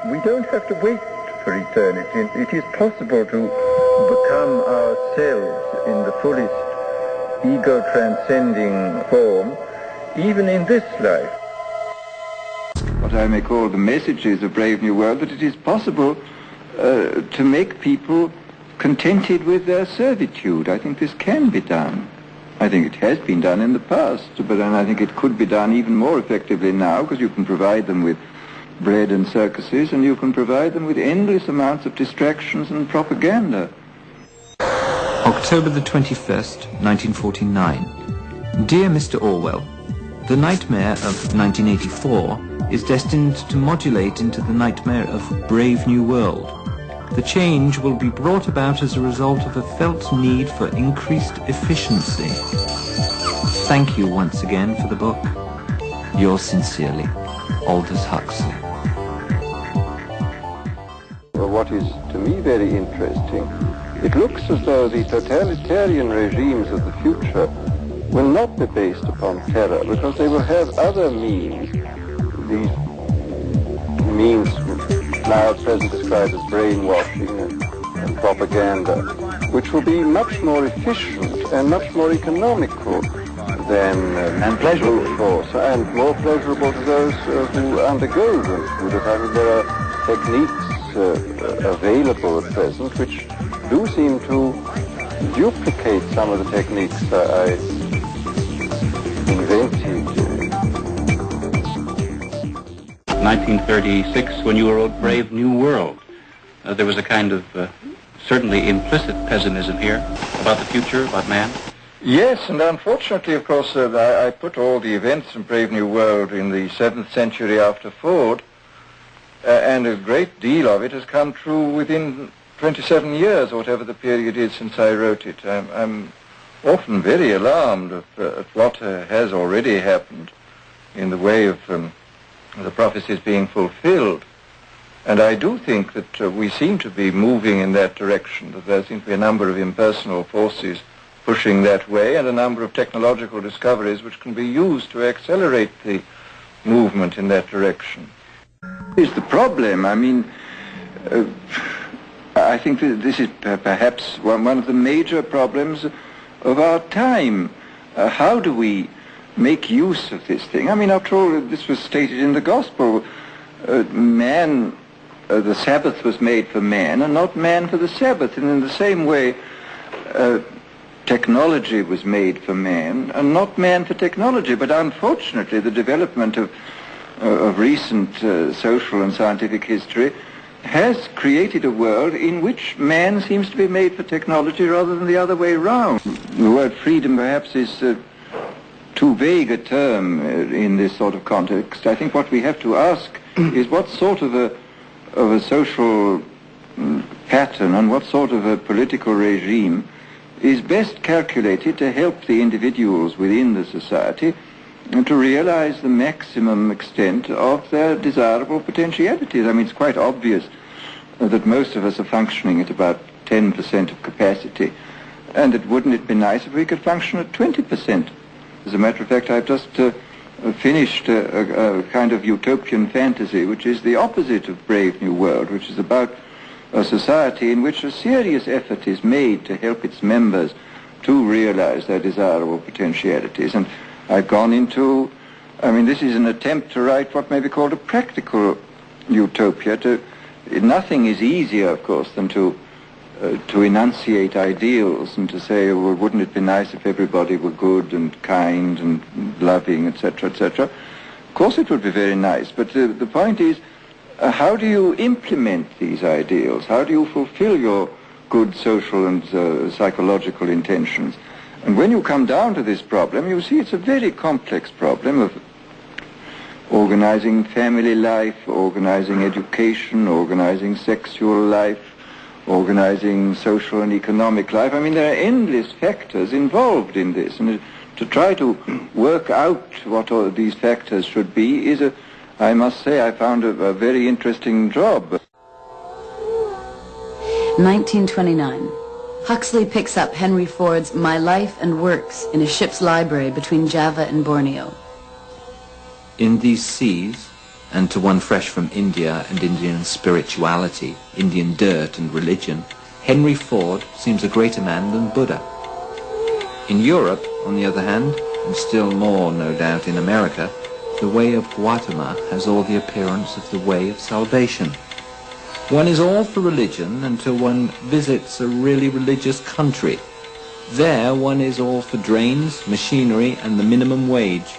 We don't have to wait for eternity. It is possible to become ourselves in the fullest ego-transcending form, even in this life. What I may call the messages of Brave New World, that it is possible to make people contented with their servitude. I think this can be done. I think it has been done in the past, but I think it could be done even more effectively now, because you can provide them with bread and circuses, and you can provide them with endless amounts of distractions and propaganda. October the 21st, 1949. Dear Mr. Orwell, the nightmare of 1984 is destined to modulate into the nightmare of Brave New World. The change will be brought about as a result of a felt need for increased efficiency. Thank you once again for the book. Yours sincerely, Aldous Huxley. Well, what is to me very interesting, it looks as though the totalitarian regimes of the future will not be based upon terror, because they will have other means, these means now at present described as brainwashing and propaganda, which will be much more efficient and much more economical than and pleasurable force, and more pleasurable to those who undergo them. I mean, there are techniques available at present which do seem to duplicate some of the techniques I invented. 1936, when you wrote Brave New World, there was a kind of certainly implicit pessimism here about the future, about man. Yes, and unfortunately, of course, I put all the events in Brave New World in the 7th century after Ford, and a great deal of it has come true within 27 years, or whatever the period is since I wrote it. I'm often very alarmed at what has already happened in the way of the prophecies being fulfilled. And I do think that we seem to be moving in that direction, that there seem to be a number of impersonal forces pushing that way, and a number of technological discoveries which can be used to accelerate the movement in that direction. Is the problem. I mean, I think that this is perhaps one of the major problems of our time. How do we make use of this thing? I mean, after all, this was stated in the Gospel. Man, the Sabbath was made for man, and not man for the Sabbath. And in the same way, technology was made for man, and not man for technology. But unfortunately, the development of recent social and scientific history has created a world in which man seems to be made for technology rather than the other way around. The word freedom perhaps is too vague a term in this sort of context. I think what we have to ask is what sort of a social pattern and what sort of a political regime is best calculated to help the individuals within the society to realize the maximum extent of their desirable potentialities. I mean, it's quite obvious that most of us are functioning at about 10% of capacity, and that wouldn't it be nice if we could function at 20%? As a matter of fact, I've just finished a kind of utopian fantasy, which is the opposite of Brave New World, which is about a society in which a serious effort is made to help its members to realize their desirable potentialities. And I've gone into, I mean, this is an attempt to write what may be called a practical utopia. Nothing is easier, of course, than to enunciate ideals and to say, well, wouldn't it be nice if everybody were good and kind and loving, etc., etc. Of course it would be very nice, but the point is, how do you implement these ideals? How do you fulfill your good social and psychological intentions? And when you come down to this problem, you see it's a very complex problem of organizing family life, organizing education, organizing sexual life, organizing social and economic life. I mean, there are endless factors involved in this, and to try to work out what all these factors should be is I must say, I found a very interesting job. 1929. Huxley picks up Henry Ford's My Life and Works in a ship's library between Java and Borneo. In these seas, and to one fresh from India and Indian spirituality, Indian dirt and religion, Henry Ford seems a greater man than Buddha. In Europe, on the other hand, and still more, no doubt, in America, the way of Gautama has all the appearance of the way of salvation. One is all for religion until one visits a really religious country. There one is all for drains, machinery, and the minimum wage.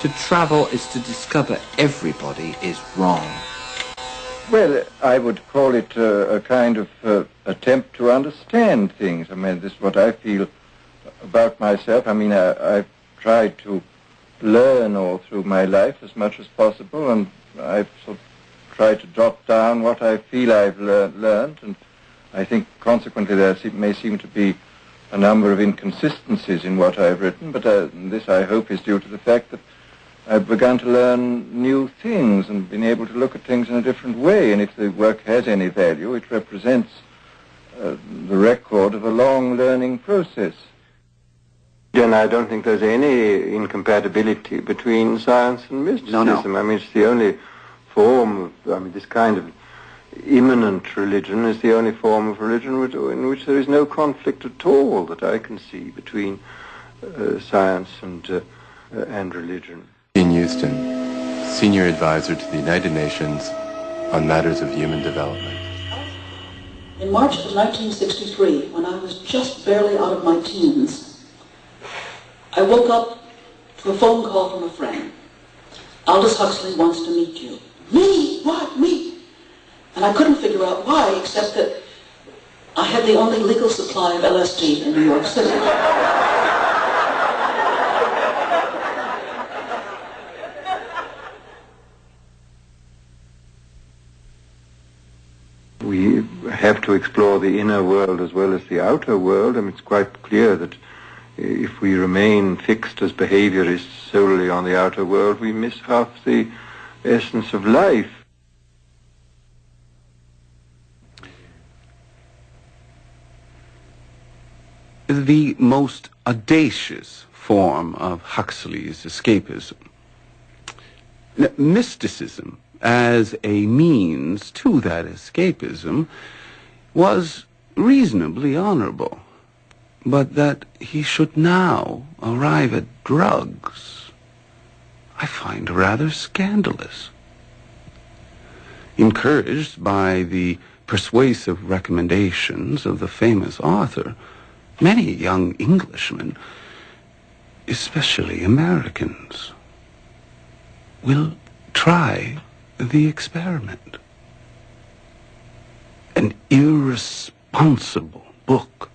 To travel is to discover everybody is wrong. Well, I would call it a kind of attempt to understand things. I mean, this is what I feel about myself. I mean, I've tried to learn all through my life as much as possible, and I've sort of tried to jot down what I feel I've learned, and I think consequently there may seem to be a number of inconsistencies in what I've written, but this I hope is due to the fact that I've begun to learn new things and been able to look at things in a different way, and if the work has any value, it represents the record of a long learning process. And I don't think there's any incompatibility between science and mysticism. No. I mean, it's the only form of, this kind of immanent religion is the only form of religion in which there is no conflict at all that I can see between science and religion. Ian Houston, Senior Advisor to the United Nations on matters of human development. In March of 1963, when I was just barely out of my teens, I woke up to a phone call from a friend. Aldous Huxley wants to meet you. Me? What? Me? And I couldn't figure out why, except that I had the only legal supply of LSD in New York City. We have to explore the inner world as well as the outer world. I mean, it's quite clear that if we remain fixed as behaviorists solely on the outer world, we miss half the essence of life. The most audacious form of Huxley's escapism, mysticism as a means to that escapism, was reasonably honorable. But that he should now arrive at drugs, I find rather scandalous. Encouraged by the persuasive recommendations of the famous author, many young Englishmen, especially Americans, will try the experiment. An irresponsible book.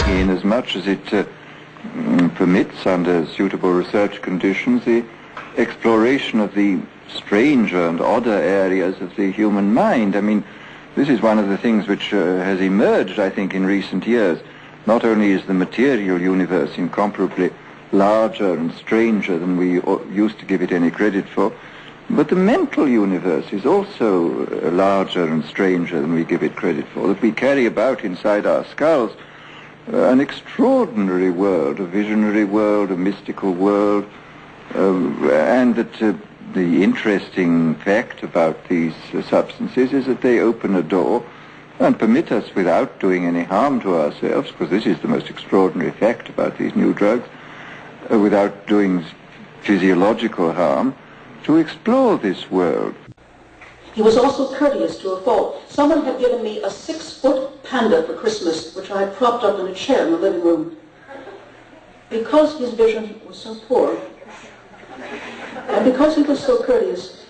Inasmuch as it permits, under suitable research conditions, the exploration of the stranger and odder areas of the human mind. I mean, this is one of the things which has emerged, I think, in recent years. Not only is the material universe incomparably larger and stranger than we used to give it any credit for, but the mental universe is also larger and stranger than we give it credit for, that we carry about inside our skulls an extraordinary world, a visionary world, a mystical world, and that the interesting fact about these substances is that they open a door and permit us, without doing any harm to ourselves, because this is the most extraordinary fact about these new drugs, without doing physiological harm, to explore this world. He was also courteous to a fault. Someone had given me a 6-foot panda for Christmas, which I had propped up in a chair in the living room. Because his vision was so poor, and because he was so courteous,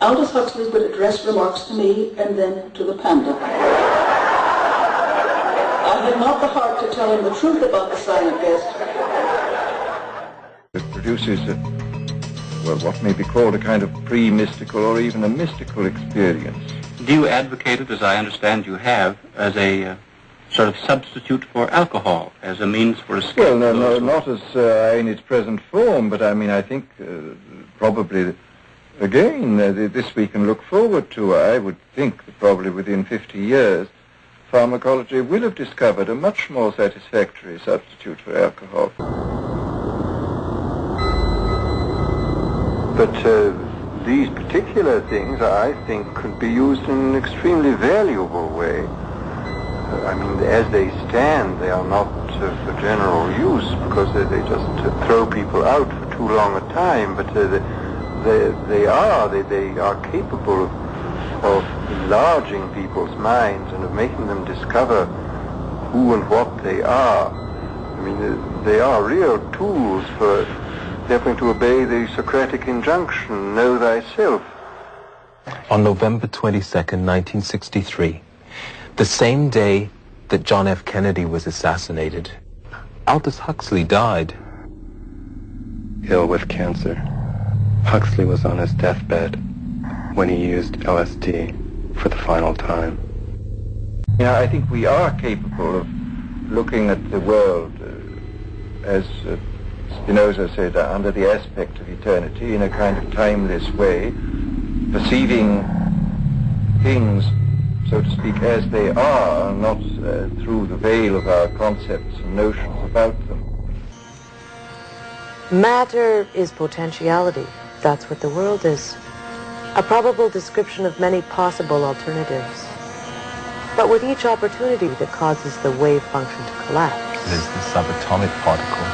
Aldous Huxley would address remarks to me and then to the panda. I had not the heart to tell him the truth about the silent guest. It produces what may be called a kind of pre-mystical or even a mystical experience. Do you advocate it, as I understand you have, as a sort of substitute for alcohol, as a means for escape? Well, no, not as in its present form, but I mean, I think probably, again, this we can look forward to. I would think that probably within 50 years, pharmacology will have discovered a much more satisfactory substitute for alcohol. But these particular things, I think, could be used in an extremely valuable way. I mean, as they stand, they are not for general use, because they just throw people out for too long a time, but they are capable of enlarging people's minds and of making them discover who and what they are. I mean, they are real tools for therefore to obey the Socratic injunction, know thyself. On November 22nd, 1963, the same day that John F. Kennedy was assassinated, Aldous Huxley died. Ill with cancer, Huxley was on his deathbed when he used LSD for the final time. Yeah, I think we are capable of looking at the world as Spinoza said, under the aspect of eternity, in a kind of timeless way, perceiving things, so to speak, as they are, not through the veil of our concepts and notions about them. Matter is potentiality. That's what the world is. A probable description of many possible alternatives. But with each opportunity that causes the wave function to collapse. There's the subatomic particle.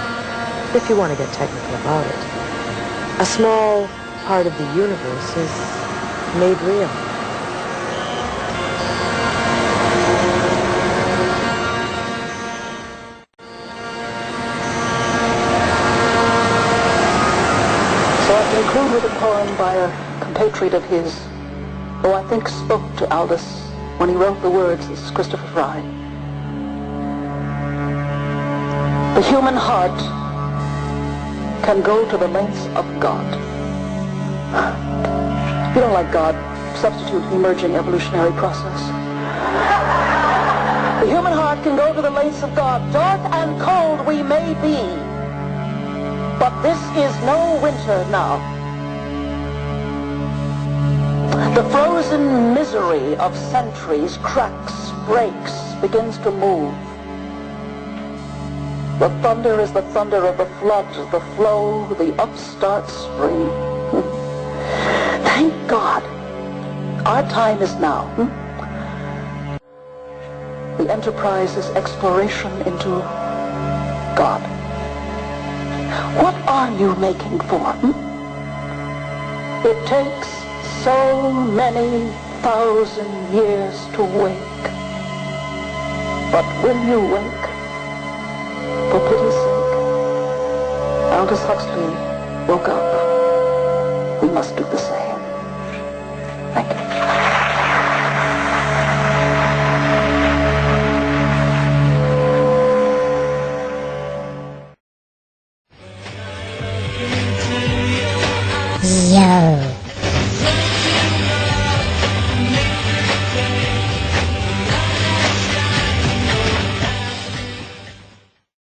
If you want to get technical about it, a small part of the universe is made real. So I conclude with a poem by a compatriot of his, who I think spoke to Aldous when he wrote the words. This is Christopher Fry. The human heart can go to the lengths of God. If you don't like God, substitute emerging evolutionary process. The human heart can go to the lengths of God. Dark and cold we may be, but this is no winter now. The frozen misery of centuries cracks, breaks, begins to move. The thunder is the thunder of the flood, the flow, the upstart spring. Thank God, our time is now. The enterprise is exploration into God. What are you making for? It takes so many thousand years to wake. But when you wake, for pity's sake, Aldous Huxley woke up. We must do the same. Thank you.